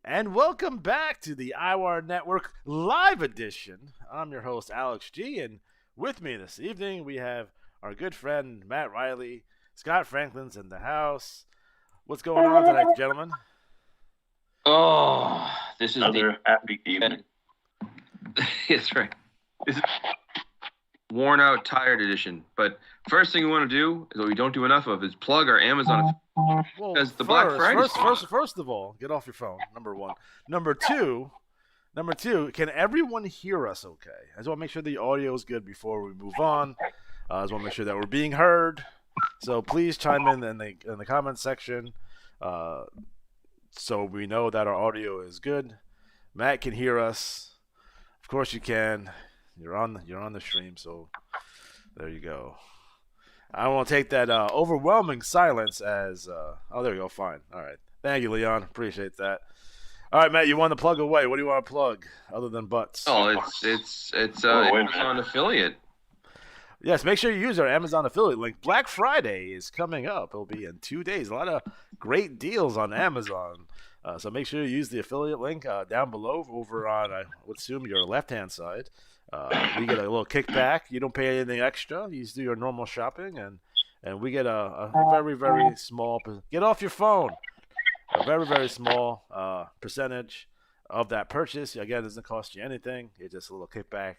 And welcome back to the IWAR Network Live Edition. I'm your host, Alex G, and with me this evening we have our good friend Matt Riley. Scott Franklin's in the house. What's going on tonight, gentlemen? Oh, this is Another happy evening. That's right. This is worn out, tired edition. But first thing we want to do is what we don't do enough of is plug our Amazon. Well, Because the Black Friday first of all, get off your phone. Number one. Number two, can everyone hear us okay? I just want to make sure the audio is good before we move on. I just want to make sure that we're being heard. So please chime in the comment section, so we know that our audio is good. Matt can hear us. Of course you can. You're on the stream, so there you go. I want to take that overwhelming silence as oh, there you go. Fine. All right. Thank you, Leon. Appreciate that. All right, Matt. You want to plug away? What do you want to plug other than butts? Oh, it's Amazon affiliate. Yes, make sure you use our Amazon affiliate link. Black Friday is coming up. It'll be in 2 days. A lot of great deals on Amazon. So make sure you use the affiliate link down below over on, I would assume, your left-hand side. We get a little kickback. You don't pay anything extra. You just do your normal shopping, and we get a very, very small – get off your phone. A very, very small percentage of that purchase. Again, it doesn't cost you anything. It's just a little kickback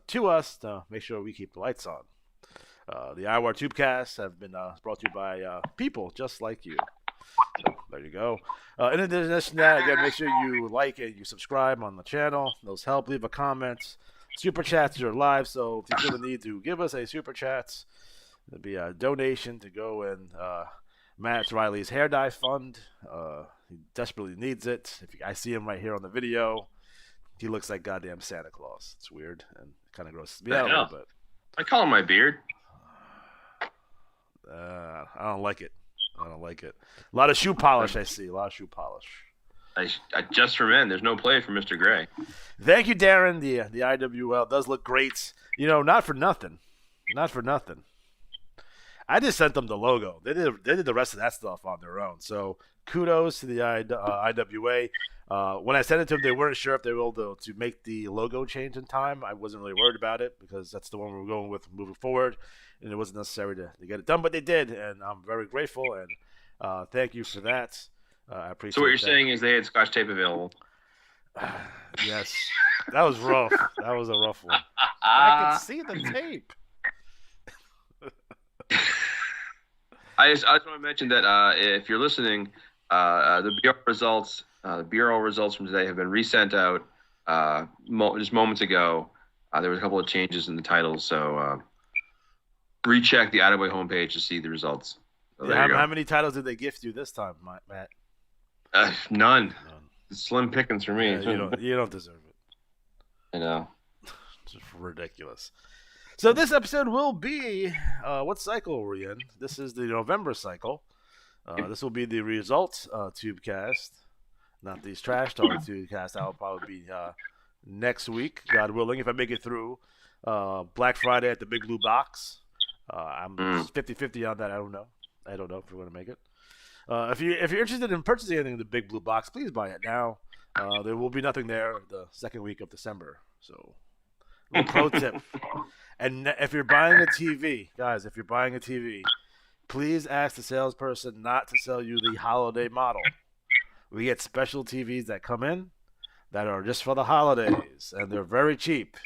to us to make sure we keep the lights on. The IWAR Tubecast have been brought to you by people just like you. So there you go. In addition to that, again, make sure you like and you subscribe on the channel. Those help. Leave a comment. Super chats are live, so if you feel the need to give us a super chats, there'll be a donation to go in Matt Riley's hair dye fund. He desperately needs it. I see him right here on the video. He looks like goddamn Santa Claus. It's weird and kind of grosses me out a little bit. I call him my beard. I don't like it. A lot of shoe polish, I see. A lot of shoe polish. Just for men. There's no play for Mr. Gray. Thank you, Darren. The IWL does look great. You know, not for nothing. I just sent them the logo. They did the rest of that stuff on their own. So kudos to the IWA. When I sent it to them, they weren't sure if they were able to make the logo change in time. I wasn't really worried about it because that's the one we were going with moving forward, and it wasn't necessary to get it done, but they did, and I'm very grateful, and thank you for that. I appreciate it. So what you're saying is they had Scotch tape available. Yes. That was rough. That was a rough one. I can see the tape. I just want to mention that if you're listening, the BRL results from today have been resent out just moments ago. There was a couple of changes in the titles, so recheck the IWA homepage to see the results. So how many titles did they gift you this time, Matt? None. Slim pickings for me. Yeah, you don't deserve it. I know. It's just ridiculous. So this episode will be what cycle are we in? This is the November cycle. This will be the results Tubecast, not these trash talk Tubecast. That will probably be next week, God willing, if I make it through Black Friday at the Big Blue Box. I'm 50-50 on that. I don't know if we're going to make it. If you're interested in purchasing anything in the Big Blue Box, please buy it now. There will be nothing there the second week of December. So, little pro tip. And if you're buying a TV, guys, please ask the salesperson not to sell you the holiday model. We get special TVs that come in that are just for the holidays, and they're very cheap,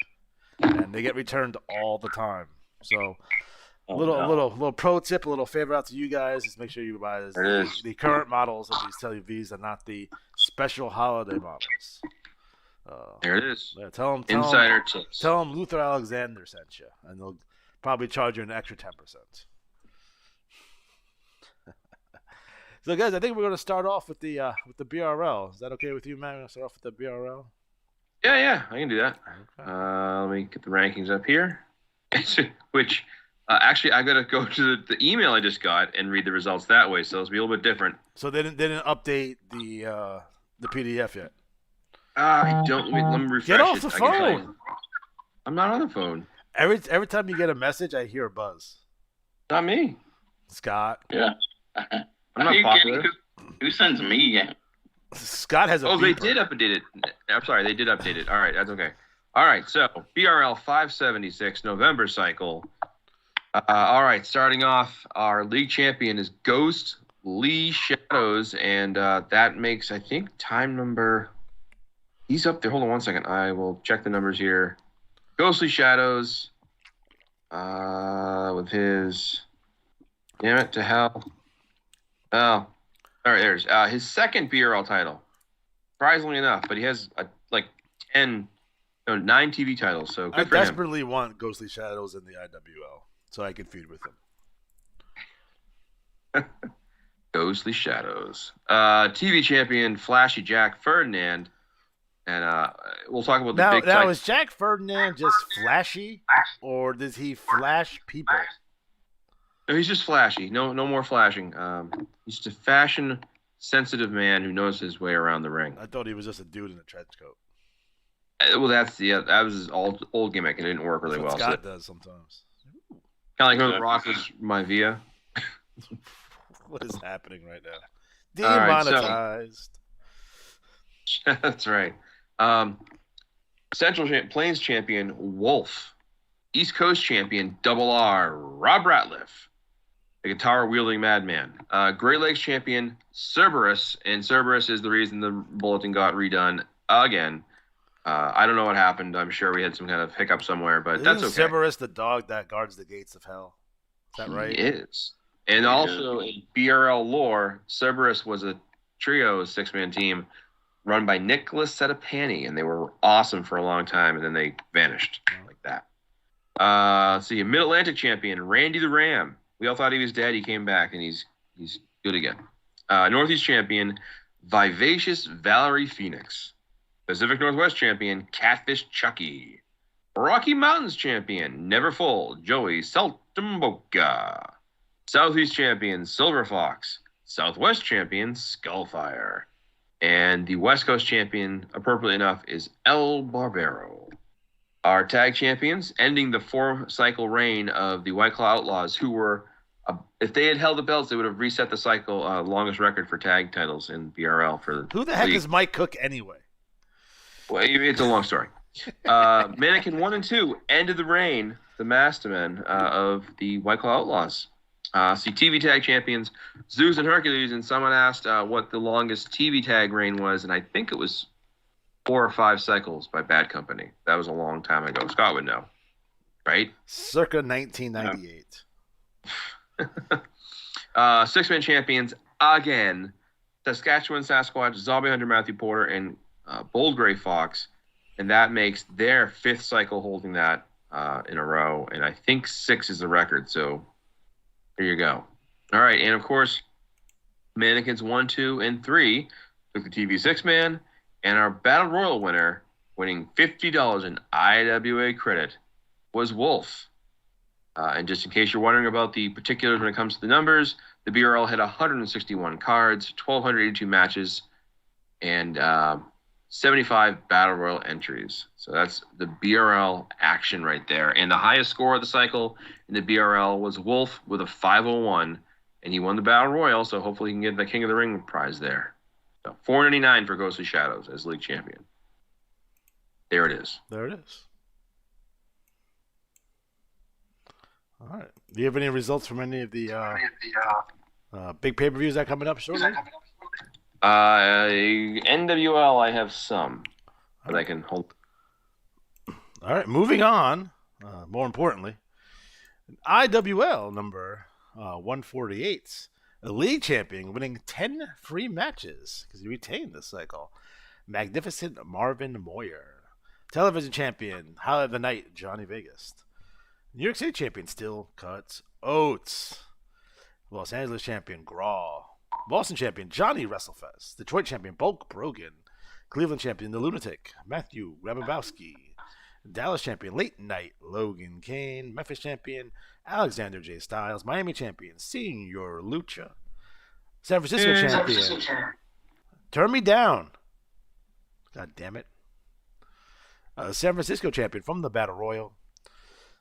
and they get returned all the time. So, little pro tip, a little favor out to you guys is make sure you buy the current models of these TVs and not the special holiday models. There it is. Yeah, tell them Insider tips. Tell them Luther Alexander sent you, and they'll probably charge you an extra 10%. So, guys, I think we're going to start off with the BRL. Is that okay with you, man? We're going to start off with the BRL. Yeah, I can do that. Okay. Let me get the rankings up here. Which, actually, I got to go to the email I just got and read the results that way. So it'll be a little bit different. So they didn't update the PDF yet. I don't. Let me refresh. Get off it. the phone. I'm not on the phone. Every time you get a message, I hear a buzz. Not me. Scott. Yeah. I'm not popular. Who sends me Scott has a Oh, they beeper. did update it. I'm sorry, they did update it. All right, that's okay. All right, so BRL 576 November cycle. All right, starting off, our league champion is Ghost Lee Shadows, and that makes, I think, time number. He's up there. Hold on one second. I will check the numbers here. Ghostly Shadows, with his. Damn it to hell. Oh, all right, there's his second BRL title. Surprisingly enough, but he has like 9 TV titles, so good I for him. desperately want Ghostly Shadows in the IWL so I can feud with him. Ghostly Shadows. TV champion Flashy Jack Ferdinand. And we'll talk about the big Now, is Jack Ferdinand just flashy, or does he flash people? No, he's just flashy. No more flashing. He's just a fashion-sensitive man who knows his way around the ring. I thought he was just a dude in a trench coat. Well, that was his old gimmick, and it didn't work really well. Scott does sometimes. Kind of like when The Rock was my Via. What is happening right now? Demonetized. So, that's right. Central Plains champion Wolf, East Coast champion Double R Rob Ratliff, the guitar-wielding madman. Great Lakes champion Cerberus, and Cerberus is the reason the bulletin got redone again. I don't know what happened. I'm sure we had some kind of hiccup somewhere, but that's okay. Cerberus, the dog that guards the gates of hell. Is that right? He is. And also in BRL lore, Cerberus was a trio 6-man team run by Nicholas Setapani, and they were awesome for a long time, and then they vanished like that. Let's see, Mid-Atlantic champion Randy the Ram. We all thought he was dead. He came back, and he's good again. Northeast champion Vivacious Valerie Phoenix. Pacific Northwest champion Catfish Chucky. Rocky Mountains champion Never Full Joey Saltamboca. Southeast champion Silver Fox. Southwest champion Skullfire. And the West Coast champion, appropriately enough, is El Barbero. Our tag champions, ending the 4-cycle reign of the White Claw Outlaws, who were, if they had held the belts, they would have reset the cycle longest record for tag titles in BRL. Who the heck is Mike Cook anyway? Well, it's a long story. Mannequin 1 and 2 ended the reign, the mastermen of the White Claw Outlaws. TV tag champions Zeus and Hercules, and someone asked what the longest TV tag reign was, and I think it was 4 or 5 cycles by Bad Company. That was a long time ago. Scott would know, right? Circa 1998. 6-man champions again: Saskatchewan Sasquatch, Zombie Hunter Matthew Porter, and Bold Gray Fox, and that makes their 5th cycle holding that in a row, and I think 6 is the record. So. There you go. All right, and of course, Mannequins 1, 2, and 3 took the TV 6-man, and our Battle Royal winner, winning $50 in IWA credit, was Wolf. And just in case you're wondering about the particulars when it comes to the numbers, the BRL had 161 cards, 1,282 matches, and 75 Battle Royal entries. So that's the BRL action right there. And the highest score of the cycle in the BRL was Wolf with a 501, and he won the Battle Royal, so hopefully he can get the King of the Ring prize there. So $4.99 for Ghostly Shadows as league champion. There it is. There it is. All right. Do you have any results from any of the big pay-per-views that are coming up shortly? NWL, I have some that I can hold. All right, moving on. More importantly, IWL number 148, a league champion winning 10 free matches because he retained this cycle. Magnificent Marvin Moyer. Television champion, Highlight of the Night, Johnny Vegas. New York City champion, Still Cuts Oates. Los Angeles champion, Graw. Boston champion, Johnny WrestleFest. Detroit champion, Bulk Brogan. Cleveland champion, The Lunatic, Matthew Grabowski. Dallas champion, Late Night, Logan Kane. Memphis champion, Alexander J. Styles. Miami champion, Senior Lucha. San Francisco champion, Turn Me Down. God damn it. San Francisco champion from the Battle Royal,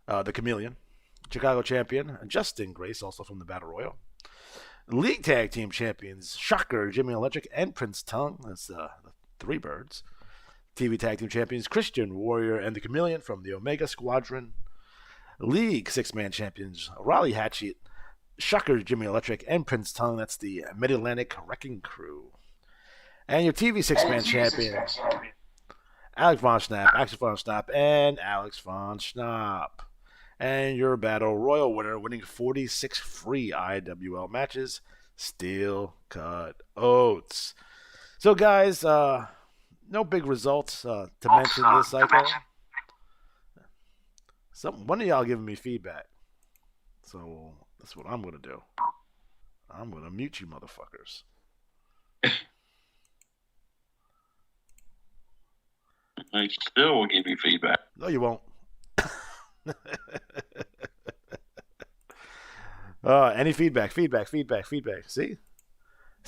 the Chameleon. Chicago champion, Justin Grace, also from the Battle Royal. League Tag Team Champions, Shocker, Jimmy Electric, and Prince Tung. That's the three birds. TV Tag Team Champions, Christian, Warrior, and the Chameleon from the Omega Squadron. League Six-Man Champions, Raleigh Hatchet, Shocker, Jimmy Electric, and Prince Tung. That's the Mid-Atlantic Wrecking Crew. And your TV Six-Man Champion, Alex Von Schnapp, Axel Von Schnapp, and Alex Von Schnapp. And your Battle Royal winner, winning 46 free IWL matches, Steel Cut Oates. So, guys, no big results to mention this cycle. One of y'all giving me feedback. So, that's what I'm going to do. I'm going to mute you motherfuckers. I still will give you feedback. No, you won't. Any feedback. See,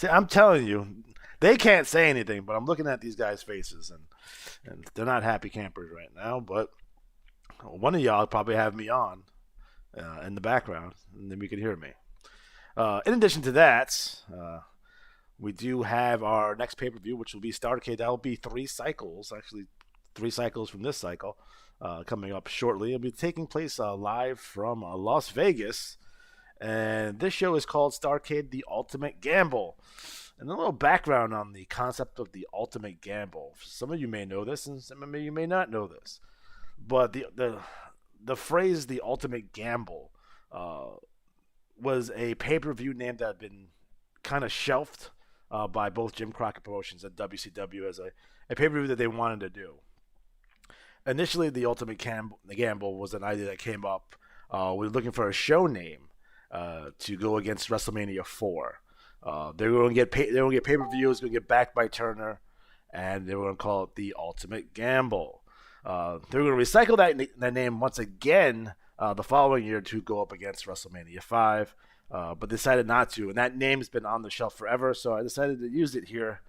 I'm telling you, they can't say anything, but I'm looking at these guys' faces, and they're not happy campers right now. But one of y'all probably have me on in the background, and then we can hear me. In addition to that, we do have our next pay-per-view, which will be Starrcade. That will be 3 cycles, actually 3 cycles from this cycle. Coming up shortly. It'll be taking place live from Las Vegas. And this show is called Starrcade The Ultimate Gamble. And a little background on the concept of the Ultimate Gamble. Some of you may know this, and some of you may not know this. But the phrase The Ultimate Gamble was a pay-per-view name that had been kind of shelved by both Jim Crockett Promotions and WCW as a pay-per-view that they wanted to do. Initially, the Ultimate Gamble was an idea that came up. We were looking for a show name to go against WrestleMania 4. They were going to get pay-per-views, going to get backed by Turner, and they were going to call it the Ultimate Gamble. They were going to recycle that name once again the following year to go up against WrestleMania 5, but decided not to. And that name's been on the shelf forever, so I decided to use it here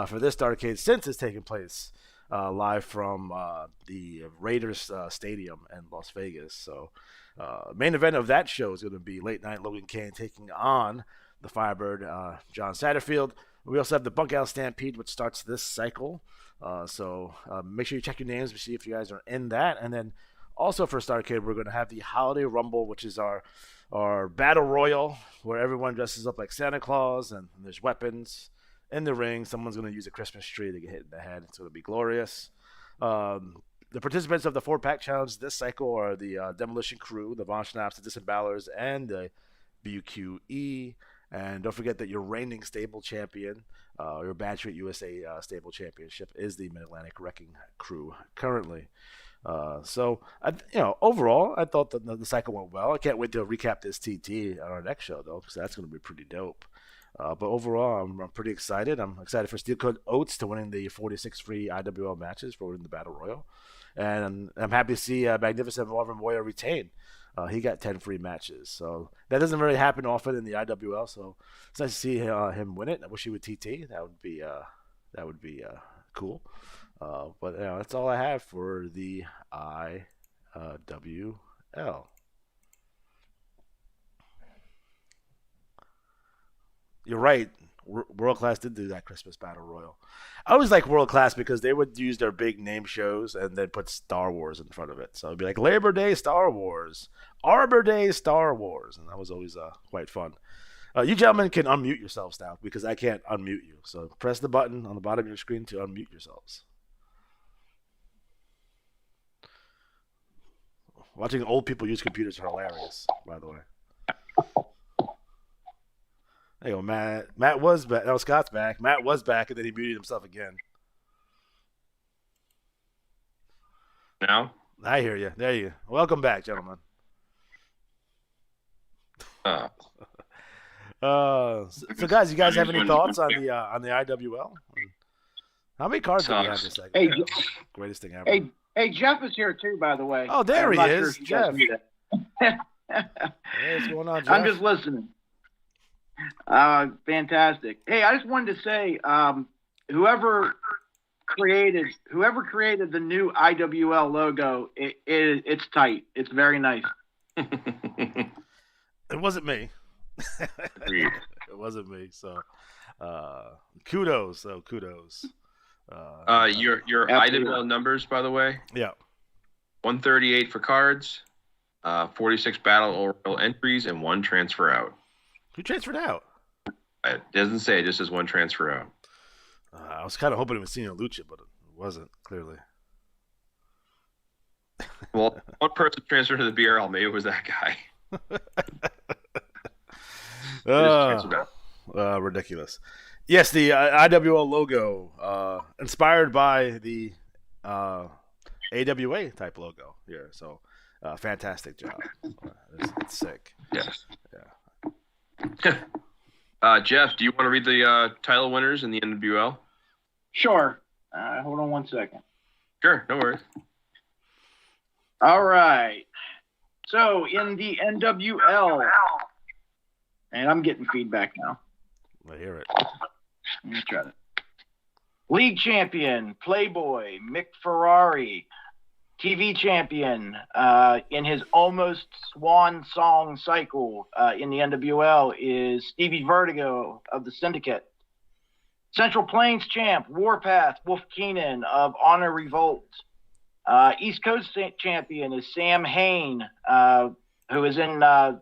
for this Starrcade since it's taking place live from the Raiders Stadium in Las Vegas. So main event of that show is going to be Late Night Logan Kane taking on the Firebird John Satterfield. We also have the Bunkhouse Stampede, which starts this cycle. So make sure you check your names to see if you guys are in that. And then also for Starrcade, we're going to have the Holiday Rumble, which is our Battle Royal, where everyone dresses up like Santa Claus and there's weapons. In the ring, someone's going to use a Christmas tree to get hit in the head. It's going to be glorious. The participants of the 4-pack challenge this cycle are the Demolition Crew, the Von Schnapps, the Disembowelers, and the BQE. And don't forget that your reigning stable champion, your Bad Street USA stable championship, is the Mid-Atlantic Wrecking Crew currently. So overall, I thought that the cycle went well. I can't wait to recap this TT on our next show, though, because that's going to be pretty dope. But overall, I'm pretty excited. I'm excited for Steel Cut Oates to winning the 46 free IWL matches for winning the Battle Royal. And I'm happy to see Magnificent Marvin Moya retain. He got 10 free matches. So that doesn't really happen often in the IWL. So it's nice to see him win it. I wish he would TT. That would be cool. But that's all I have for the IWL. You're right. World Class did do that Christmas Battle Royal. I always like World Class because they would use their big name shows and then put Star Wars in front of it. So it'd be like Labor Day Star Wars, Arbor Day Star Wars, and that was always quite fun. You gentlemen can unmute yourselves now because I can't unmute you. So press the button on the bottom of your screen to unmute yourselves. Watching old people use computers are hilarious, by the way. There you go, Matt. Matt was back. No, Scott's back. Matt was back, and then he muted himself again. Now? I hear you. There you go. Welcome back, gentlemen. So guys, you guys have any thoughts on the IWL? How many cards do we have this segment? Hey, greatest thing ever. Hey, Jeff is here too, by the way. Oh, there he is, Jeff. Hey, what's going on, Jeff? I'm just listening. Fantastic. Hey, I just wanted to say, whoever created the new IWL logo, it's tight. It's very nice. It wasn't me. It It wasn't me. So, kudos. So kudos. Your Absolutely. IWL numbers, by the way, Yeah. 138 for cards, 46 battle royal entries, and 1 transfer out. Who transferred out? It doesn't say, it just says 1 transfer out. I was kind of hoping it was Senior Lucha, but it wasn't, clearly. Well, one person transferred to the BRL, maybe it was that guy. Ridiculous. Yes, the IWL logo, inspired by the AWA type logo here. So, fantastic job. It's sick. Yes. Yeah. Jeff, do you want to read the title winners in the NWL? Sure. Hold on 1 second. Sure, no worries. All right. So in the NWL, and I'm getting feedback now. I hear it. Let me try that. League champion, Playboy, Mick Ferrari. TV champion in his almost swan song cycle in the NWL is Stevie Vertigo of the Syndicate. Central Plains champ, Warpath, Wolf Keenan of Honor Revolt. East Coast champion is Sam Hain, who is in the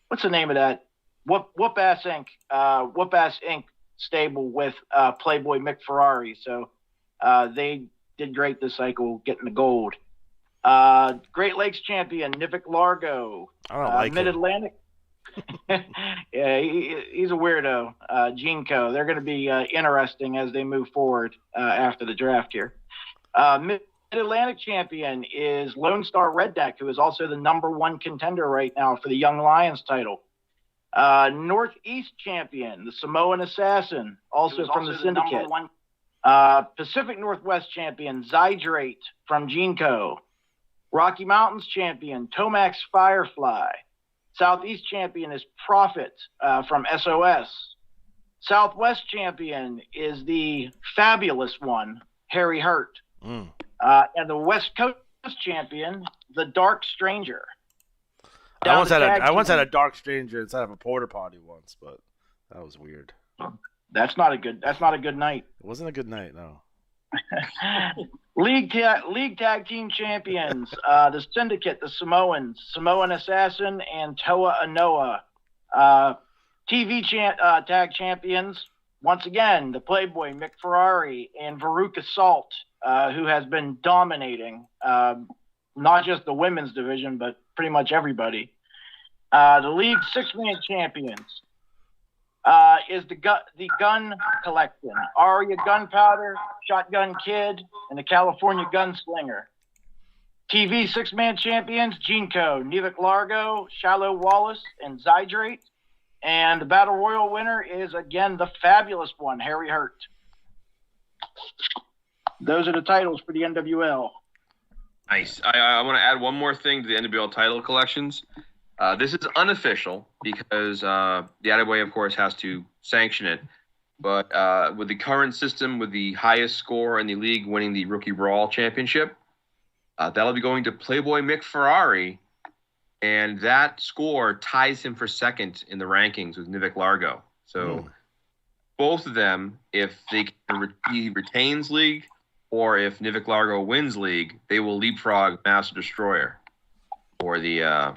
what's the name of that? Whoop Ass Inc. Whoop Ass Inc. stable with Playboy Mick Ferrari. So they did great this cycle, getting the gold. Great Lakes champion Nivik Largo. I don't like Mid him. Atlantic. Yeah, he's a weirdo. Genco. They're going to be interesting as they move forward after the draft here. Mid Atlantic champion is Lone Star Redneck, who is also the #1 contender right now for the Young Lions title. Northeast champion, the Samoan Assassin, also from the Syndicate. Pacific Northwest champion, Zydrate from Genco. Rocky Mountains champion, Tomax Firefly. Southeast champion is Prophet from SOS. Southwest champion is the fabulous one, Harry Hurt. And the West Coast champion, the Dark Stranger. I once had a Dark Stranger inside of a porta potty once, but that was weird. That's not a good night. It wasn't a good night, no. League tag team champions, the Syndicate, the Samoans, Samoan Assassin, and Toa Anoa. TV tag champions, once again, the Playboy Mick Ferrari and Veruca Salt, who has been dominating not just the women's division, but pretty much everybody. The League 6-man champions is the Gun Collection, Aria Gunpowder, Shotgun Kid, and the California Gunslinger. TV 6-man champions, Genco, Nivik Largo, Shiloh Wallace, and Zydrate. And the Battle Royal winner is, again, the fabulous one, Harry Hurt. Those are the titles for the NWL. Nice. I want to add one more thing to the NWL title collections. This is unofficial because the IWA, of course, has to sanction it. But with the current system, with the highest score in the league winning the Rookie Brawl Championship, that'll be going to Playboy Mick Ferrari. And that score ties him for second in the rankings with Nivik Largo. So both of them, if he retains league or if Nivik Largo wins league, they will leapfrog Master Destroyer for the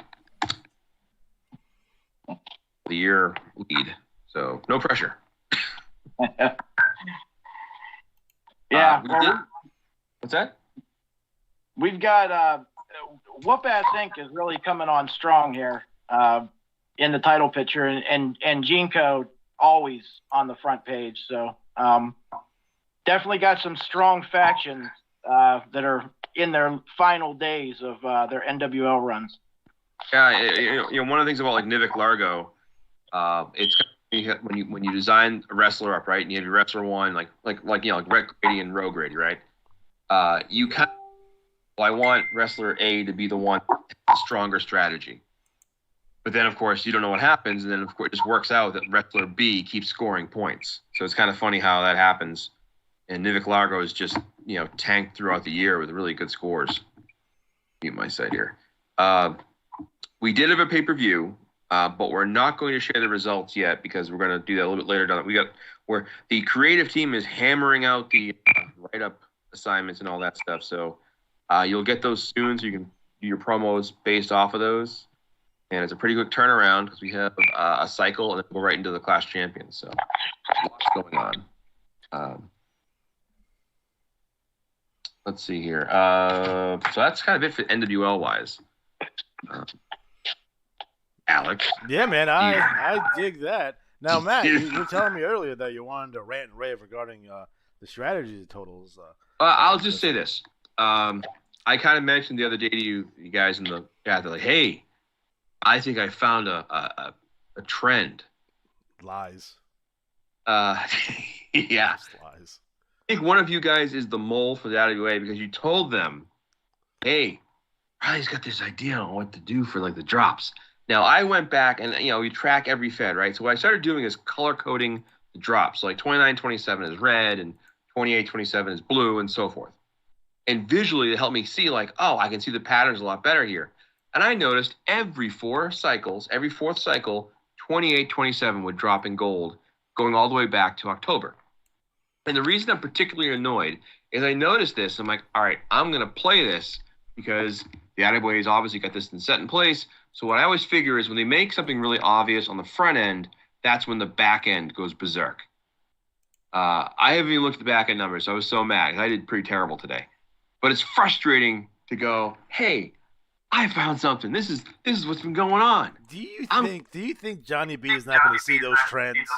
year lead. So no pressure. Yeah. What's that? We've got Whoop Ass Inc. is really coming on strong here in the title picture, and Genco always on the front page. So definitely got some strong factions that are in their final days of their NWL runs. Yeah, one of the things about like Nivik Largo, it's when you design a wrestler up, right, and you have your wrestler one, like Red Grady and Rogue Grady, right? You kind of, I want wrestler A to be the one with the stronger strategy. But then, of course, you don't know what happens, and then, of course, it just works out that wrestler B keeps scoring points. So it's kind of funny how that happens. And Nivik Largo is just, tanked throughout the year with really good scores. Mute my site here. We did have a pay-per-view but we're not going to share the results yet because we're going to do that a little bit later down. Where the creative team is hammering out the write-up assignments and all that stuff. So you'll get those soon, so you can do your promos based off of those. And it's a pretty quick turnaround because we have a cycle and then we'll go right into the Clash Champions. So lots going on. Let's see here. So that's kind of it for NWL wise. Alex. Yeah, man, I dig that. Now, Matt, you were telling me earlier that you wanted to rant and rave regarding the strategy totals. I'll just say this. I kind of mentioned the other day to you guys in the chat, they're like, hey, I think I found a trend. Lies. Yeah. Just lies. I think one of you guys is the mole for the IWA because you told them, hey, Riley's got this idea on what to do for like the drops. Now, I went back and, we track every Fed, right? So what I started doing is color coding the drops. So like 29-27 is red and 28-27 is blue and so forth. And visually, it helped me see like, oh, I can see the patterns a lot better here. And I noticed every fourth cycle, 28-27 would drop in gold going all the way back to October. And the reason I'm particularly annoyed is I noticed this. I'm like, all right, I'm going to play this because the IWA has obviously got this set in place. So what I always figure is when they make something really obvious on the front end, that's when the back end goes berserk. I haven't even looked at the back end numbers, so I was so mad. I did pretty terrible today. But it's frustrating to go, hey, I found something. This is what's been going on. Do you think Johnny B is not going to see those trends?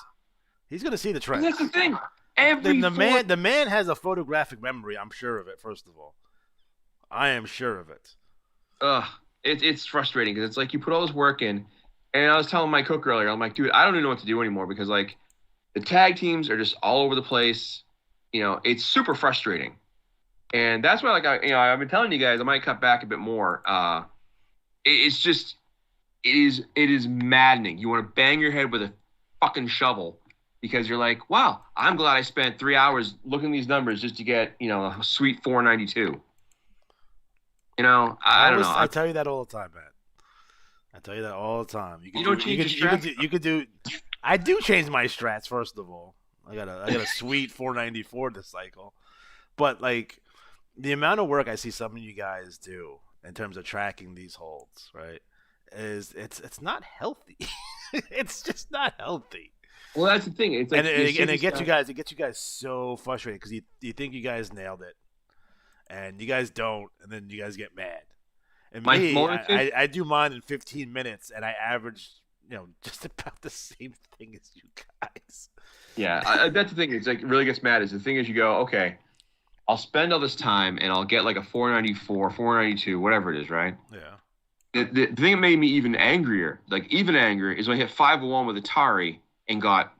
He's going to see the trends. That's the thing. The man has a photographic memory. I'm sure of it. First of all, I am sure of it. It's frustrating because it's like you put all this work in, and I was telling my cook earlier, I'm like, dude, I don't even know what to do anymore because like the tag teams are just all over the place. It's super frustrating, and that's why I've been telling you guys I might cut back a bit more. It is maddening. You want to bang your head with a fucking shovel. Because you're like, wow, I'm glad I spent 3 hours looking at these numbers just to get, a sweet 492. I don't know. I tell you that all the time, man. I tell you that all the time. You don't change your strats? You could do. I do change my strats. First of all, I got a sweet 494 this cycle, but like the amount of work I see some of you guys do in terms of tracking these holds, right? It's not healthy. It's just not healthy. Well, that's the thing. It's like it gets you guys. It gets you guys so frustrated because you think you guys nailed it, and you guys don't, and then you guys get mad. And I do mine in 15 minutes, and I average, just about the same thing as you guys. Yeah, that's the thing. It's like it really gets mad. Is the thing is you go, okay, I'll spend all this time, and I'll get like a 494, 492, whatever it is, right? Yeah. The thing that made me even angrier, is when I hit 501 with Atari. And got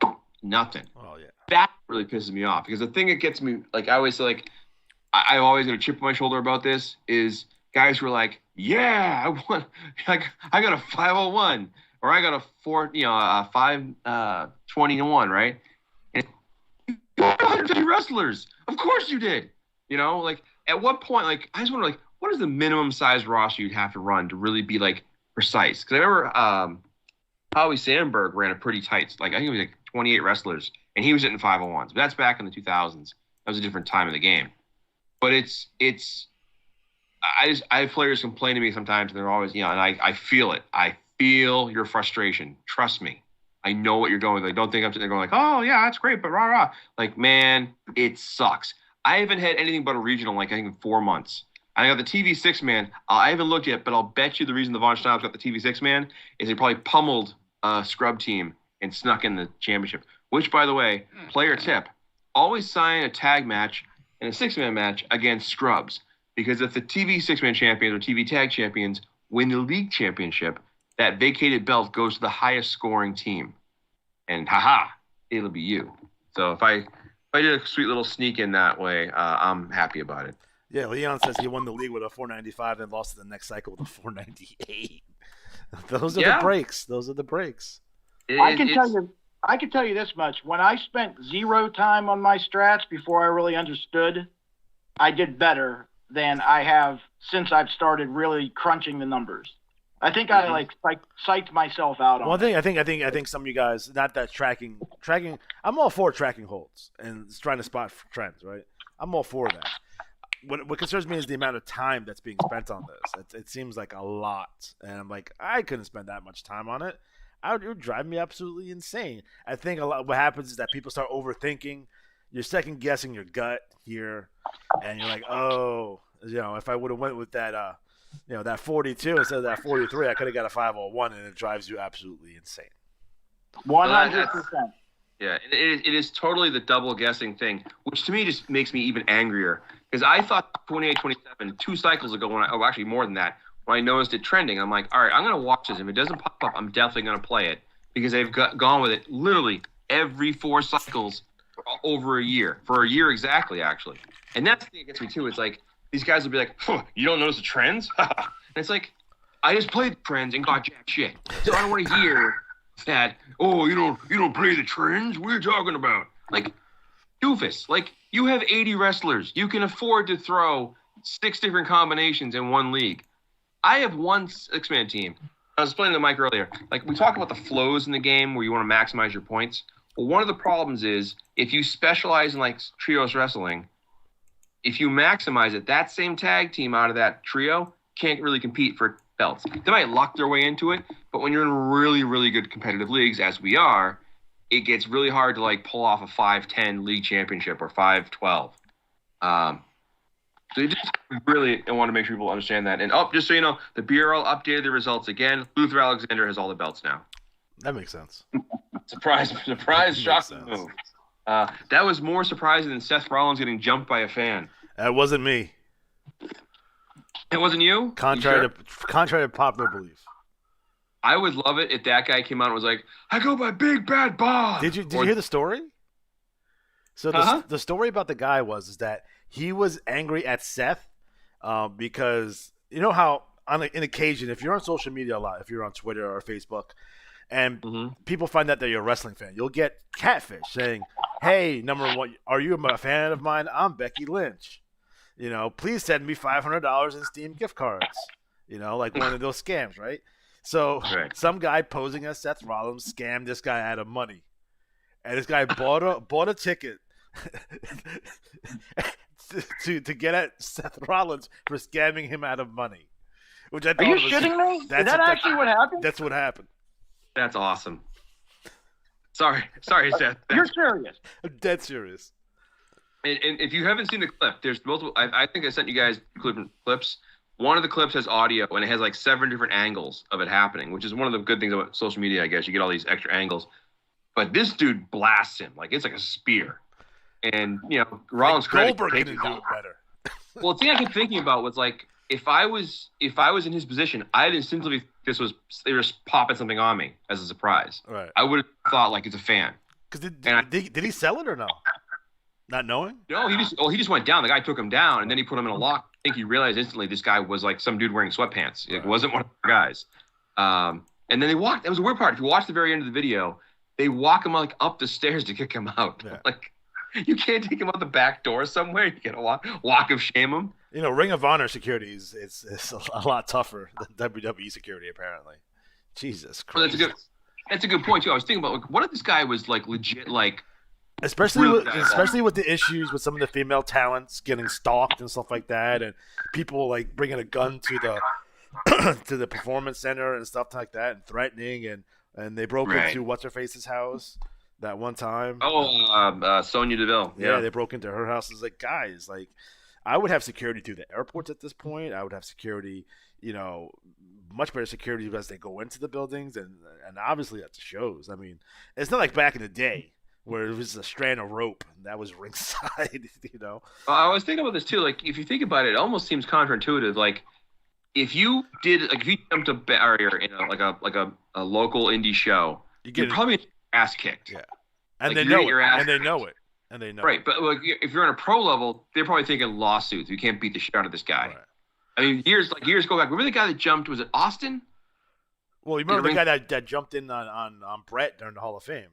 nothing. Oh yeah. That really pisses me off because the thing that gets me, like I always say, like I'm always gonna chip on my shoulder about this is guys who are like, yeah, I won, like I got a 501 or I got a 521, right? And 150 wrestlers, of course you did. Like at what point, like I just wonder, like what is the minimum size roster you'd have to run to really be like precise? Because I remember. Howie Sandberg ran a pretty tight, like I think it was like 28 wrestlers, and he was hitting 501s. But that's back in the 2000s. That was a different time of the game. But I have players complain to me sometimes, and they're always, and I feel it. I feel your frustration. Trust me. I know what you're going. Like, don't think I'm sitting there going like, oh yeah, that's great, but rah rah. Like, man, it sucks. I haven't had anything but a regional like I think in 4 months. I got the TV6 man. I haven't looked yet, but I'll bet you the reason the Von Schnabels got the TV6 man is they probably pummeled scrub team and snuck in the championship. Which, by the way, player tip: always sign a tag match and a 6-man match against scrubs, because if the TV 6-man champions or TV tag champions win the league championship, that vacated belt goes to the highest scoring team, and it'll be you. So if I did a sweet little sneak in that way, I'm happy about it. Yeah, Leon says he won the league with a 495 and lost it the next cycle with a 498. Those are the breaks. Those are the breaks. I can tell you this much. When I spent 0 time on my strats before I really understood, I did better than I have since I've started really crunching the numbers. I think I like psyched myself out on. One thing I think some of you guys, not that tracking. I'm all for tracking holds and trying to spot trends, right? I'm all for that. What concerns me is the amount of time that's being spent on this. It seems like a lot, and I'm like, I couldn't spend that much time on it. It would drive me absolutely insane. I think a lot. What happens is that people start overthinking. You're second guessing your gut here, and you're like, oh, if I would have went with that. That 42 instead of that 43, I could have got a 501, and it drives you absolutely insane. 100%. Yeah, it is totally the double guessing thing, which to me just makes me even angrier. Because I thought 28-27 2 cycles ago, actually more than that, when I noticed it trending, I'm like, all right, I'm going to watch this. If it doesn't pop up, I'm definitely going to play it. Because they've gone with it literally every 4 cycles for over a year. For a year exactly, actually. And that's the thing that gets me too. It's like, these guys will be like, you don't notice the trends? And it's like, I just played the trends and got jack shit. So I don't want to hear that, you don't play the trends? What are you talking about? Like, doofus. Like, you have 80 wrestlers. You can afford to throw 6 different combinations in one league. I have one 6-man team. I was playing the mic earlier. Like, we talk about the flows in the game where you want to maximize your points. Well, one of the problems is if you specialize in, like, trios wrestling, if you maximize it, that same tag team out of that trio can't really compete for belts. They might lock their way into it, but when you're in really, really good competitive leagues, as we are, it gets really hard to like pull off a 5-10 league championship or 5-12. So you just really want to make sure people understand that. And just so you know, the BRL updated the results again. Luther Alexander has all the belts now. That makes sense. Surprise, shocking move. That was more surprising than Seth Rollins getting jumped by a fan. That wasn't me. It wasn't you? Contrary to popular belief. I would love it if that guy came out and was like, I go by Big Bad Bob. Did you hear the story? So the story about the guy is that he was angry at Seth because you know how on an occasion, if you're on social media a lot, if you're on Twitter or Facebook, and people find out that you're a wrestling fan, you'll get catfish saying, hey, number one, are you a fan of mine? I'm Becky Lynch. Please send me $500 in Steam gift cards. Like one of those scams, right? So Some guy posing as Seth Rollins scammed this guy out of money. And this guy bought a ticket to get at Seth Rollins for scamming him out of money. Which I thought Are you shitting me? Is that actually what happened? That's what happened. That's awesome. Sorry, Seth. You're serious. I'm dead serious. And if you haven't seen the clip, there's multiple. I think I sent you guys clips. One of the clips has audio, and it has like 7 different angles of it happening, which is one of the good things about social media, I guess. You get all these extra angles. But this dude blasts him. Like, it's like a spear. And, Rollins Goldberg didn't do it better. Well, the thing I kept thinking about was, like, if I was in his position, I'd instinctively they were just popping something on me as a surprise. Right. I would have thought, like, it's a fan. Because did he sell it or no? Not knowing? No, he just went down. The guy took him down, and then he put him in a lock. I think he realized instantly this guy was like some dude wearing sweatpants. It wasn't one of the guys. And then they walked. That was the weird part. If you watch the very end of the video, they walk him like up the stairs to kick him out. Yeah. Like, you can't take him out the back door somewhere. You gotta walk of shame him. Ring of Honor security is a lot tougher than WWE security apparently. Jesus Christ. Well, that's a good point too. I was thinking about like, what if this guy was like legit like. Especially with the issues with some of the female talents getting stalked and stuff like that, and people like bringing a gun to the performance center and stuff like that, and threatening, and they broke into what's her face's house that one time. Sonya Deville. Yeah, they broke into her house. It's like, guys, like I would have security through the airports at this point. I would have security, much better security as they go into the buildings, and obviously at the shows. I mean, it's not like back in the day. Where it was a strand of rope, and that was ringside, I was thinking about this too. Like, if you think about it, it almost seems counterintuitive. Like, if you jumped a barrier in a local indie show, you're probably get your ass kicked. Yeah, and they know it. Right, but like, if you're on a pro level, they're probably thinking lawsuits. You can't beat the shit out of this guy. Right. I mean, years go back. Remember the guy that jumped? Was it Austin? Well, you remember the guy that jumped in on Brett during the Hall of Fame.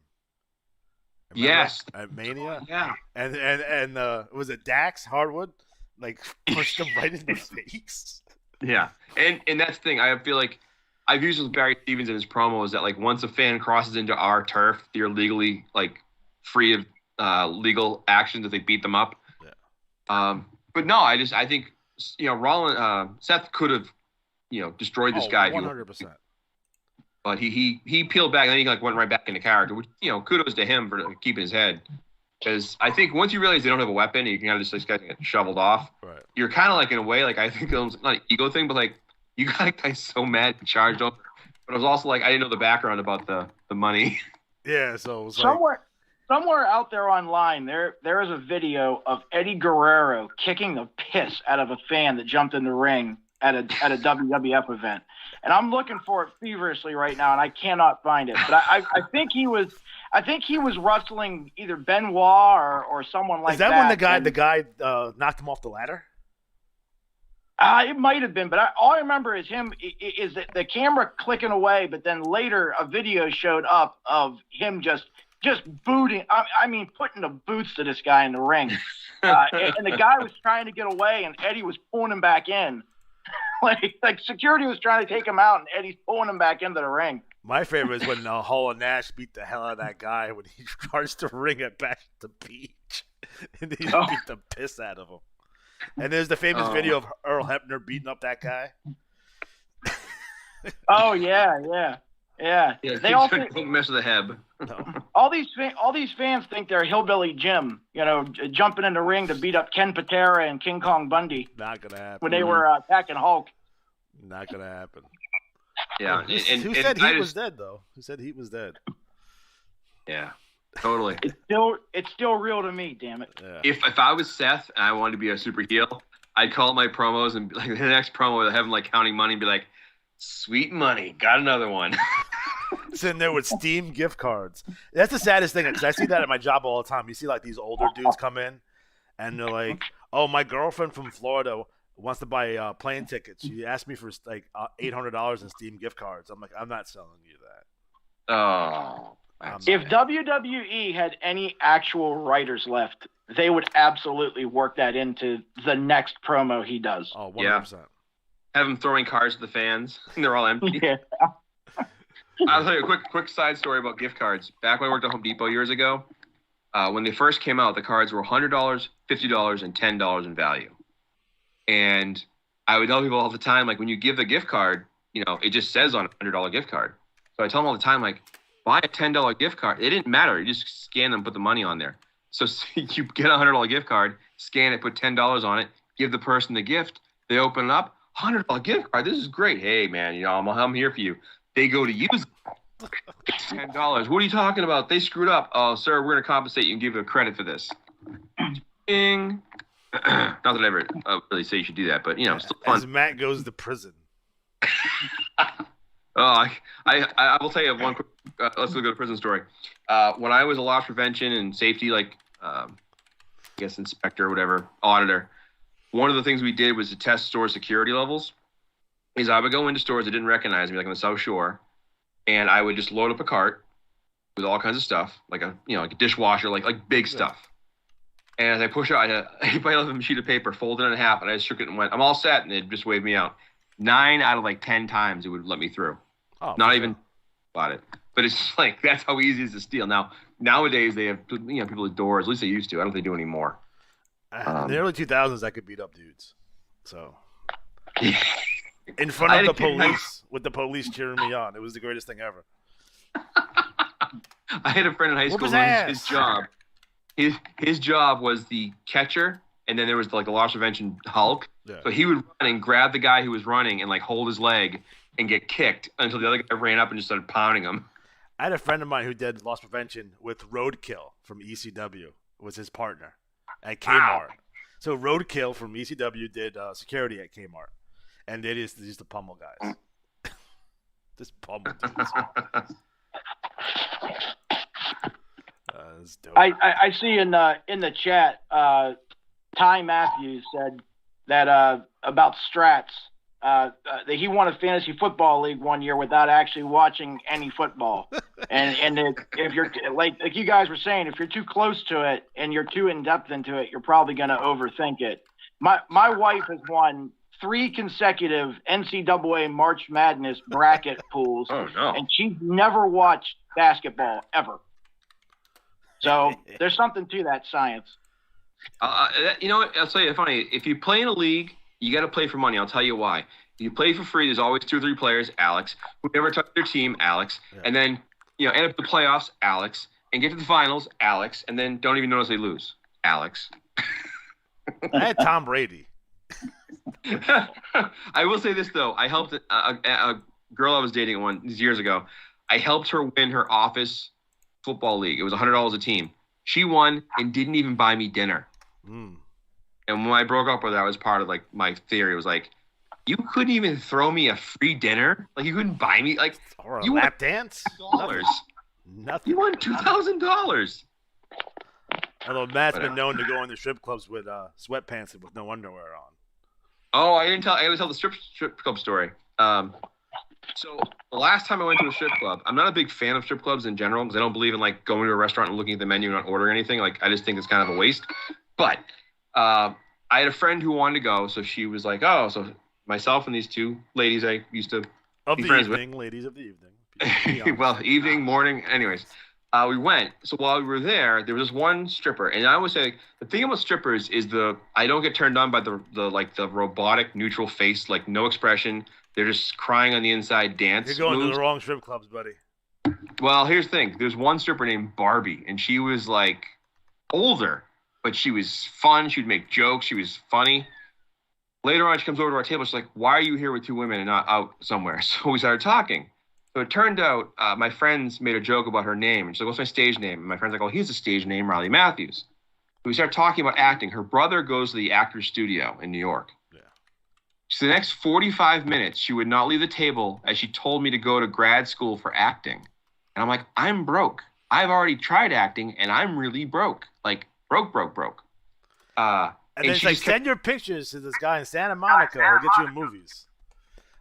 Remember? Yes. At Mania? Yeah. And was it Dax Hardwood? Like, pushed him right in the face? Yeah. And that's the thing. I feel like I've used with Barry Stevens in his promos that like once a fan crosses into our turf, they're legally like free of legal actions if they beat them up. Yeah. But no, I think Seth could have destroyed this guy. 100%. But he peeled back and then he like went right back into character, which kudos to him for keeping his head. Because I think once you realize they don't have a weapon and you can kind of just like get shoveled off, right. You're kind of like in a way like I think it's not an ego thing, but like you got a guy so mad and charged over. But it was also like I didn't know the background about the money. Yeah, so it was somewhere out there online there is a video of Eddie Guerrero kicking the piss out of a fan that jumped in the ring at a WWF event. And I'm looking for it feverishly right now, and I cannot find it. But I think he was wrestling either Benoit or someone like that. Is that when the guy knocked him off the ladder? It might have been, but all I remember is the camera clicking away. But then later, a video showed up of him just booting. I mean, putting the boots to this guy in the ring, and the guy was trying to get away, and Eddie was pulling him back in. Like security was trying to take him out, and Eddie's pulling him back into the ring. My favorite is when Hall and Nash beat the hell out of that guy when he starts to ring it back to the beach, and he beat the piss out of him. And there's the famous video of Earl Hebner beating up that guy. Oh yeah. They all don't mess with the Heb. No. All these fans think they're Hillbilly Jim, jumping in the ring to beat up Ken Patera and King Kong Bundy. Not gonna happen. When they were attacking Hulk. Not gonna happen. Yeah. Who said Heat was dead though? Who said Heat was dead? Yeah. Totally. It's still real to me, damn it. Yeah. If I was Seth and I wanted to be a super heel, I'd call my promos and like the next promo I'd have him like counting money and be like, "Sweet money, got another one." Sitting there with Steam gift cards. That's the saddest thing because I see that at my job all the time. You see like these older dudes come in and they're like, "Oh, my girlfriend from Florida wants to buy plane tickets. She asked me for like $800 in Steam gift cards." I'm like, "I'm not selling you that." Oh. If WWE had any actual writers left, they would absolutely work that into the next promo he does. Oh, 100%. Yeah. Have him throwing cards to the fans, and they're all empty. Yeah. I'll tell you a quick side story about gift cards. Back when I worked at Home Depot years ago, when they first came out, the cards were $100, $50, and $10 in value. And I would tell people all the time, like, when you give the gift card, it just says on a $100 gift card. So I tell them all the time, like, buy a $10 gift card. It didn't matter. You just scan them, put the money on there. So you get a $100 gift card, scan it, put $10 on it, give the person the gift. They open it up, $100 gift card. This is great. Hey, man, I'm here for you. They go to use it. $10. What are you talking about? They screwed up. Oh, sir, we're going to compensate you and give you a credit for this. Ding. Not that I ever really say you should do that, but, still fun. As Matt goes to prison. Oh, I will tell you one quick. Let's go to prison story. When I was a loss prevention and safety, I guess inspector or whatever, auditor, one of the things we did was to test store security levels. Is I would go into stores that didn't recognize me, like on the South Shore, and I would just load up a cart with all kinds of stuff, like a dishwasher, like big stuff. And as I push out, I put a sheet of paper, folded it in half, and I just shook it and went, "I'm all set," and it just waved me out. 9 out of 10 times it would let me through. Oh, not even about it. But it's just like that's how easy it is to steal. Nowadays they have people with doors. At least they used to. I don't think they do anymore. In the early 2000s, I could beat up dudes. So in front of the police, with the police cheering me on, it was the greatest thing ever. I had a friend in high school. His job was the catcher, and then there was the loss prevention Hulk. Yeah. So he would run and grab the guy who was running and hold his leg and get kicked until the other guy ran up and just started pounding him. I had a friend of mine who did loss prevention with Roadkill from ECW. Was his partner at Kmart. Wow. So Roadkill from ECW did security at Kmart, and they used to pummel guys. Just pummel dudes. That's dope. I see in the chat, Ty Matthews said that about Strats. That he won a fantasy football league one year without actually watching any football, and if you're like you guys were saying, if you're too close to it and you're too in depth into it, you're probably going to overthink it. My wife has won 3 consecutive NCAA March Madness bracket pools. Oh, no. And she's never watched basketball ever. So there's something to that science. You know what? I'll tell you funny. If you play in a league, you got to play for money. I'll tell you why. If you play for free, there's always 2 or 3 players, Alex, who never touch their team, Alex, and then end up in the playoffs, Alex, and get to the finals, Alex, and then don't even notice they lose, Alex. I had Tom Brady. I will say this though. I helped a girl I was dating years ago. I helped her win her office football league. It was $100 a team. She won and didn't even buy me dinner. And when I broke up with her, that was part of like my theory. It was like, you couldn't even throw me a free dinner. Like you couldn't buy me like Or a you lap dance. $2,000. Nothing. You won $2,000. Although Matt's been known to go into strip clubs with sweatpants and with no underwear on. Oh, I got to tell the strip club story. So the last time I went to a strip club, I'm not a big fan of strip clubs in general because I don't believe in like going to a restaurant and looking at the menu and not ordering anything. Like I just think it's kind of a waste. But I had a friend who wanted to go, so she was like, "Oh, so myself and these 2 ladies I used to Of be the friends evening, ladies of the evening. with." Well, evening, morning, anyways. We went. So while we were there was this one stripper, and I always say the thing about strippers is I don't get turned on by the robotic neutral face, like no expression. They're just crying on the inside dance. You're going moves. to the wrong strip clubs, buddy. Well, here's the thing. There's one stripper named Barbie, and she was like older, but she was fun. She would make jokes. She was funny. Later on, she comes over to our table. She's like, "Why are you here with 2 women and not out somewhere?" So we started talking. So it turned out my friends made a joke about her name. And she's like, "What's my stage name?" And my friend's like, "Oh, here's a stage name, Riley Matthews." So we started talking about acting. Her brother goes to the Actors Studio in New York. So the next 45 minutes, she would not leave the table as she told me to go to grad school for acting. And I'm like, I'm broke. I've already tried acting, and I'm really broke. Like, broke. And then it's like, send your pictures to this guy in Santa Monica. He'll get you in movies.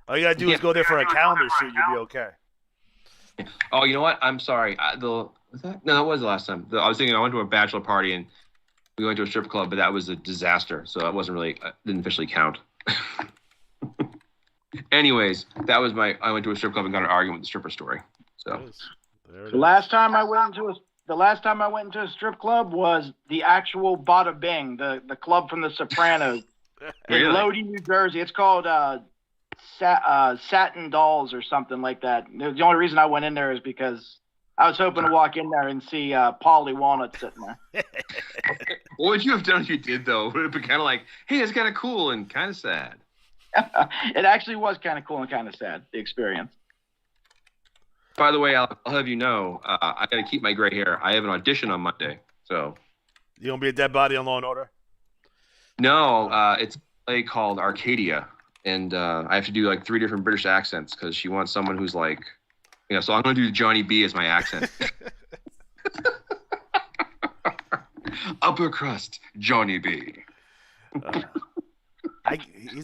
All you got to do is go there for a calendar shoot. You'll be okay. Oh, you know what? I'm sorry. Was that? No, that was the last time. I was thinking I went to a bachelor party, and we went to a strip club, but that was a disaster. So that wasn't really didn't officially count. Anyways, I went to a strip club and got an argument with the stripper story. So the last time I went into a strip club was the actual Bada Bing, the club from The Sopranos in Lodi, New Jersey. It's called Satin Dolls or something like that. The only reason I went in there is because I was hoping to walk in there and see Polly Walnut sitting there. What would you have done if you did, though? It would have been kind of like, hey, it's kind of cool and kind of sad. It actually was kind of cool and kind of sad, the experience. By the way, I'll have you know, I got to keep my gray hair. I have an audition on Monday, so. You gonna be a dead body on Law and Order? No, it's a play called Arcadia, and I have to do like 3 different British accents because she wants someone who's like, so I'm gonna do Johnny B as my accent. Upper crust, Johnny B.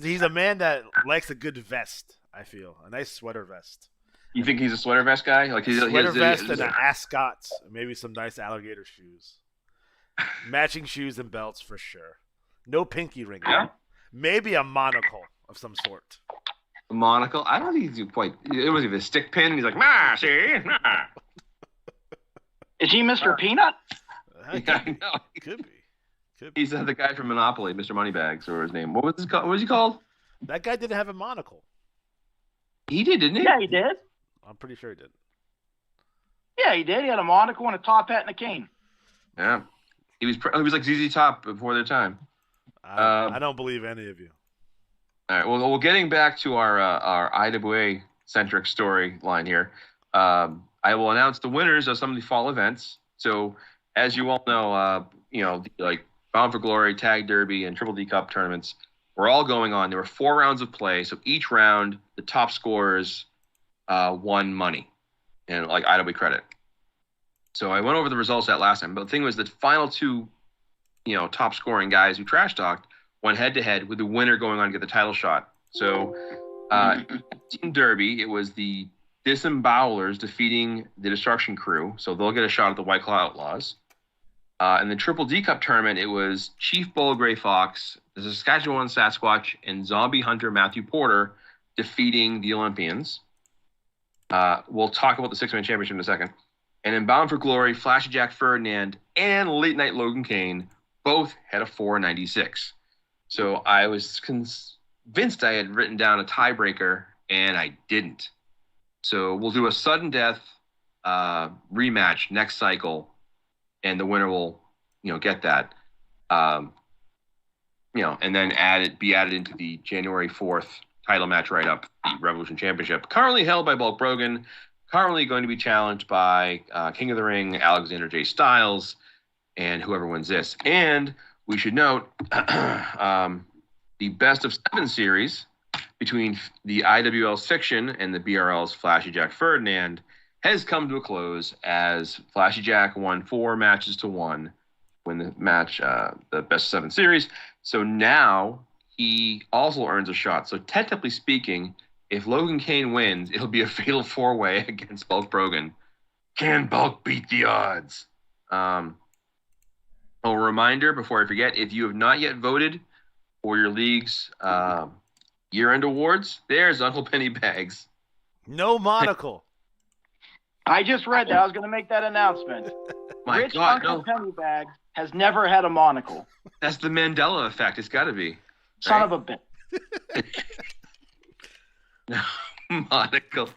He's a man that likes a good vest. I feel a nice sweater vest. You think he's a sweater vest guy? Like sweater vest and an ascot, maybe some nice alligator shoes, matching shoes and belts for sure. No pinky ring. Yeah? Maybe a monocle of some sort. A monocle? I don't think he's quite. It was even a stick pin. He's like, nah, see, nah. Is he Mr. Peanut? I know. Could be. He's the guy from Monopoly, Mr. Moneybags, or his name. What was he called? That guy didn't have a monocle. He did, didn't he? Yeah, he did. I'm pretty sure he did. Yeah, he did. He had a monocle and a top hat and a cane. Yeah. He was like ZZ Top before their time. I don't believe any of you. All right. Well, getting back to our IWA-centric storyline here, I will announce the winners of some of the fall events. So, as you all know, like Bound for Glory, Tag Derby, and Triple D Cup tournaments were all going on. There were 4 rounds of play, so each round, the top scorers won money and like IWA credit. So I went over the results that last time, but the thing was the final 2, top scoring guys who trash talked went head to head with the winner going on to get the title shot. So Team Derby, it was the Disembowelers defeating the Destruction Crew, so they'll get a shot at the White Claw Outlaws. In the Triple D Cup tournament, it was Chief Bull Gray Fox, the Saskatchewan Sasquatch, and Zombie Hunter Matthew Porter defeating the Olympians. We'll talk about the six-man championship in a second. And in Bound for Glory, Flashy Jack Ferdinand and Late Night Logan Kane both had a 496. So I was convinced I had written down a tiebreaker, and I didn't. So we'll do a sudden death rematch next cycle, and the winner will, get that. And then be added into the January 4th title match right up, the Revolution Championship. Currently held by Bulk Brogan. Currently going to be challenged by King of the Ring, Alexander J. Styles, and whoever wins this. And we should note the best of 7 series between the IWL's Fiction and the BRL's Flashy Jack Ferdinand has come to a close as Flashy Jack won 4 matches to 1 win the match, the best of 7 series. So now he also earns a shot. So technically speaking, if Logan Kane wins, it'll be a fatal 4-way against Bulk Brogan. Can Bulk beat the odds? A reminder before I forget, if you have not yet voted for your league's year-end awards, there's Uncle Penny Bags. No monocle. I just read that. I was going to make that announcement. My God, Uncle Pennybags has never had a monocle. That's the Mandela effect. It's got to be. Son right? of a bitch. Monocle.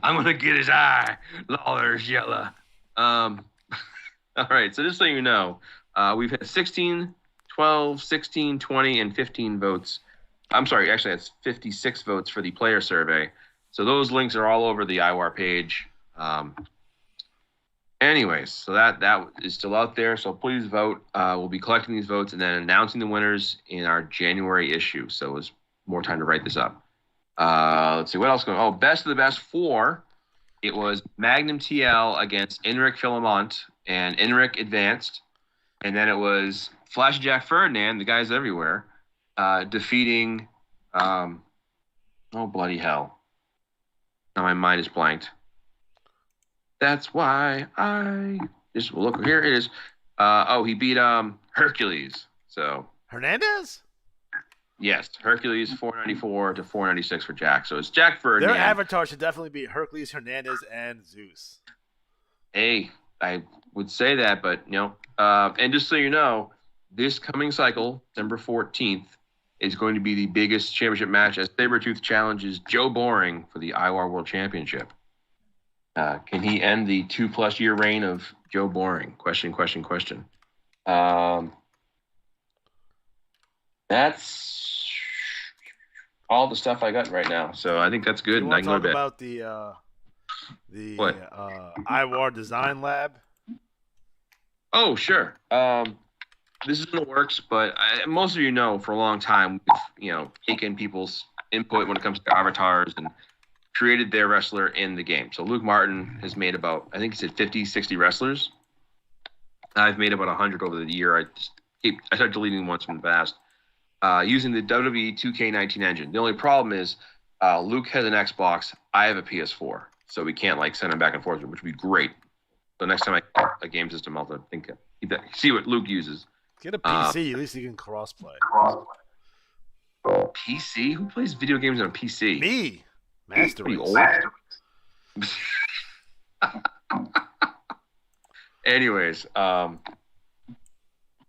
I'm going to get his eye. Lawler's yellow. All right, so just so you know, we've had 16, 12, 16, 20, and 15 votes. I'm sorry, actually that's 56 votes for the player survey. So those links are all over the IWAR page. Anyways, so that is still out there. So please vote. We'll be collecting these votes and then announcing the winners in our January issue. So it was more time to write this up. Let's see what else going on. Oh, best of the best 4. It was Magnum TL against Enric Philemont, and Enric advanced. And then it was Flash Jack Ferdinand, the guy's everywhere, defeating oh bloody hell. Now my mind is blanked. That's why I just look here. It is. He beat Hercules. So Hernandez? yes, Hercules 494 to 496 for Jack. So it's Jack Ferdinand. Their avatar should definitely be Hercules, Hernandez, and Zeus. Hey, I would say that, but and just so you know, this coming cycle, December 14th, is going to be the biggest championship match as Sabretooth challenges Joe Boring for the IWAR World Championship. Can he end the 2+ year reign of Joe Boring? Question. That's all the stuff I got right now. So I think that's good. You I want can to go talk to bed. about the What? IWAR Design Lab? Oh, sure. This is in the works, but most of you know for a long time, we've taken people's input when it comes to avatars and created their wrestler in the game. So Luke Martin has made about, I think he said 50, 60 wrestlers. I've made about 100 over the year. I started deleting ones from the past using the WWE 2K19 engine. The only problem is Luke has an Xbox. I have a PS4, so we can't send him back and forth, which would be great. So next time I get a game system, I'll see what Luke uses. Get a PC. At least you can crossplay. PC? Who plays video games on a PC? Me. Master Pretty Race. old. Anyways, so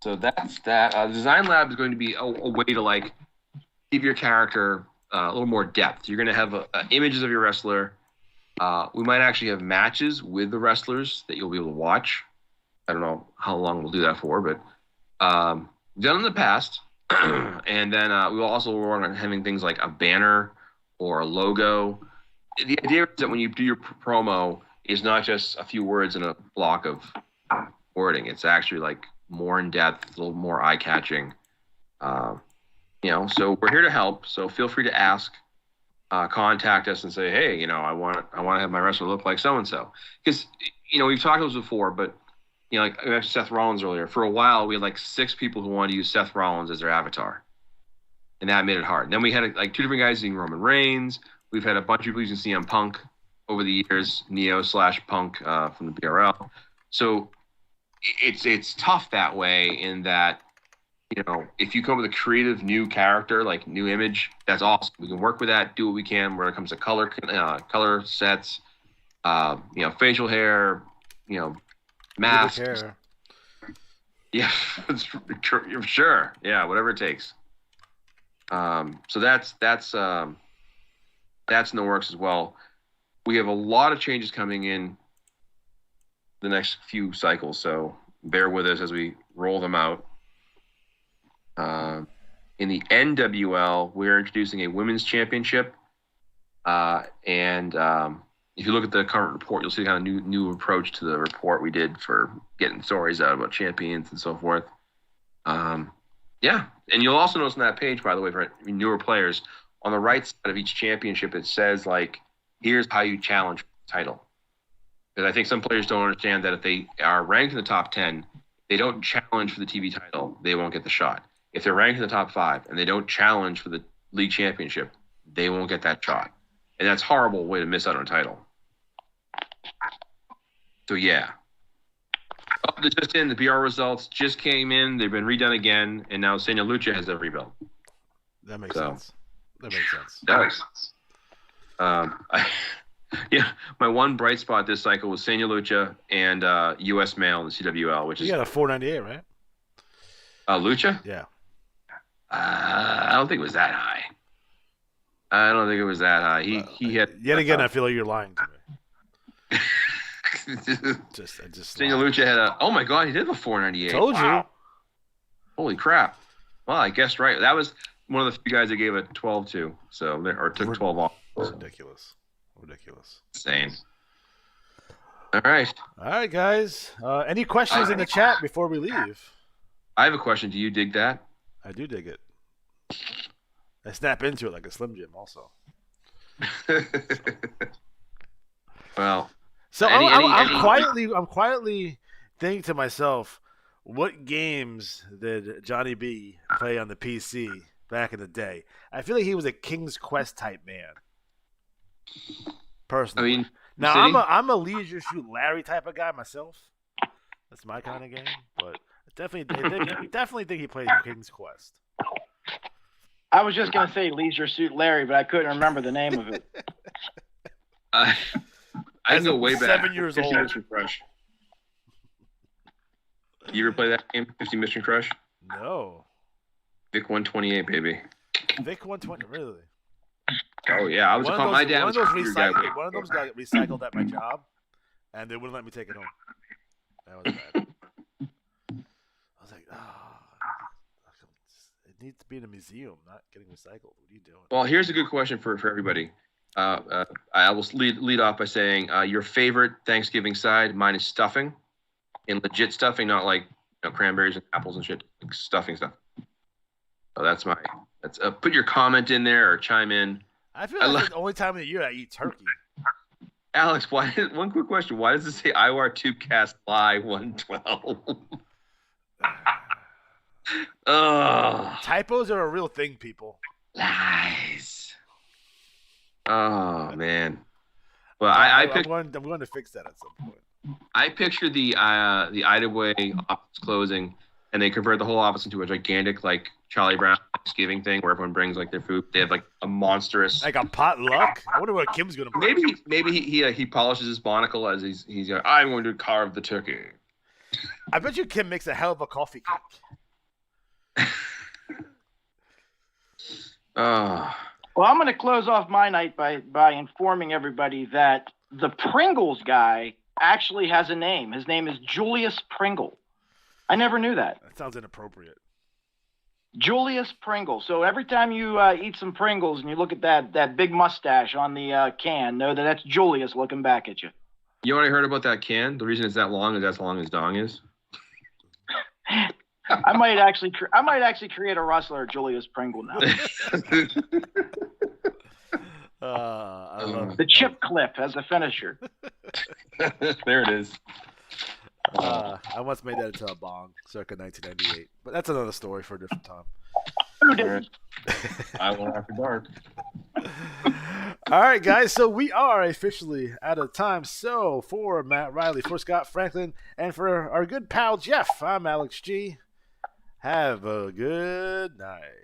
that's that. The Design Lab is going to be a way to give your character a little more depth. You're going to have images of your wrestler. We might actually have matches with the wrestlers that you'll be able to watch. I don't know how long we'll do that for, but done in the past. And then we will also work on having things like a banner or a logo. The idea is that when you do your promo, it's not just a few words in a block of wording. It's actually more in depth, a little more eye catching. So we're here to help. So feel free to ask, contact us, and say, hey, I want to have my wrestler look like so and so. Because we've talked about this before, but I mentioned Seth Rollins earlier. For a while, we had 6 people who wanted to use Seth Rollins as their avatar, and that made it hard. And then we had 2 different guys using Roman Reigns. We've had a bunch of people using CM Punk over the years, Neo/Punk from the BRL. So it's tough that way in that, if you come up with a creative new character, like new image, that's awesome. We can work with that, do what we can when it comes to color sets, facial hair, masks. Hair. Yeah, sure. Yeah, whatever it takes. So that's in the works as well. We have a lot of changes coming in the next few cycles, so bear with us as we roll them out. In the NWL, we're introducing a women's championship, and if you look at the current report, you'll see the kind of new approach to the report we did for getting stories out about champions and so forth. Yeah, and you'll also notice on that page, by the way, for newer players, on the right side of each championship, it says, like, here's how you challenge for the title. Because I think some players don't understand that if they are ranked in the top 10, they don't challenge for the TV title, they won't get the shot. If they're ranked in the top 5 and they don't challenge for the league championship, they won't get that shot. And that's a horrible way to miss out on a title. So, yeah. The BR results just came in. They've been redone again, and now Senya Lucha has a rebuild. That makes sense. That makes sense. That makes sense. My one bright spot this cycle was Senya Lucha and U.S. Mail in the CWL, which is... You got a 498, right? Lucha? Yeah. I don't think it was that high. He had... Yet again, I feel like you're lying to me. Senya Lucha had a... Oh, my God, he did have a 498. Told you. Holy crap. Well, I guessed right. That was one of the few guys that gave a 12 to, or took 12 off. Ridiculous. Insane. All right. All right, guys. Any questions in the chat before we leave? I have a question. Do you dig that? I do dig it. I snap into it like a Slim Jim also. Well... So I'm quietly thinking to myself, what games did Johnny B play on the PC back in the day? I feel like he was a King's Quest type man. Personally, I mean, now I'm a Leisure Suit Larry type of guy myself. That's my kind of game, but definitely think he played King's Quest. I was just gonna say Leisure Suit Larry, but I couldn't remember the name of it. I can go way back. 7 years old. Mission Crush. You ever play that game, 50 Mission Crush? No. Vic 128, baby. Vic 120, really? Oh yeah, I was one of my dad was one of those got recycled at my job, and they wouldn't let me take it home. That was bad. I was like, it needs to be in a museum, not getting recycled. What are you doing? Well, here's a good question for everybody. I will lead off by saying your favorite Thanksgiving side. Mine is stuffing, and legit stuffing, not like cranberries and apples and shit. Like stuffing stuff. So that's put your comment in there or chime in. I feel like it's the only time of the year I eat turkey. Alex, one quick question. Why does it say IWAR Tubecast Fly 112? Typos are a real thing, people. Lies. Oh man. Well, I'm going to fix that at some point. I picture the IWAR office closing, and they convert the whole office into a gigantic like Charlie Brown Thanksgiving thing where everyone brings like their food. They have like a monstrous like a potluck. I wonder what Kim's going to bring. Maybe he polishes his monocle as he's I'm going to carve the turkey. I bet you Kim makes a hell of a coffee cake. Well, I'm going to close off my night by informing everybody that the Pringles guy actually has a name. His name is Julius Pringle. I never knew that. That sounds inappropriate. Julius Pringle. So every time you eat some Pringles and you look at that big mustache on the can, know that that's Julius looking back at you. You know what I heard about that can? The reason it's that long is that's how long his dong is. I might actually create a wrestler, Julius Pringle now. I love the chip clip as a finisher. There it is. I once made that into a bong, circa 1998, but that's another story for a different time. Who didn't? IWAR After Dark. All right, guys. So we are officially out of time. So for Matt Riley, for Scott Franklin, and for our good pal Jeff, I'm Alex G. Have a good night.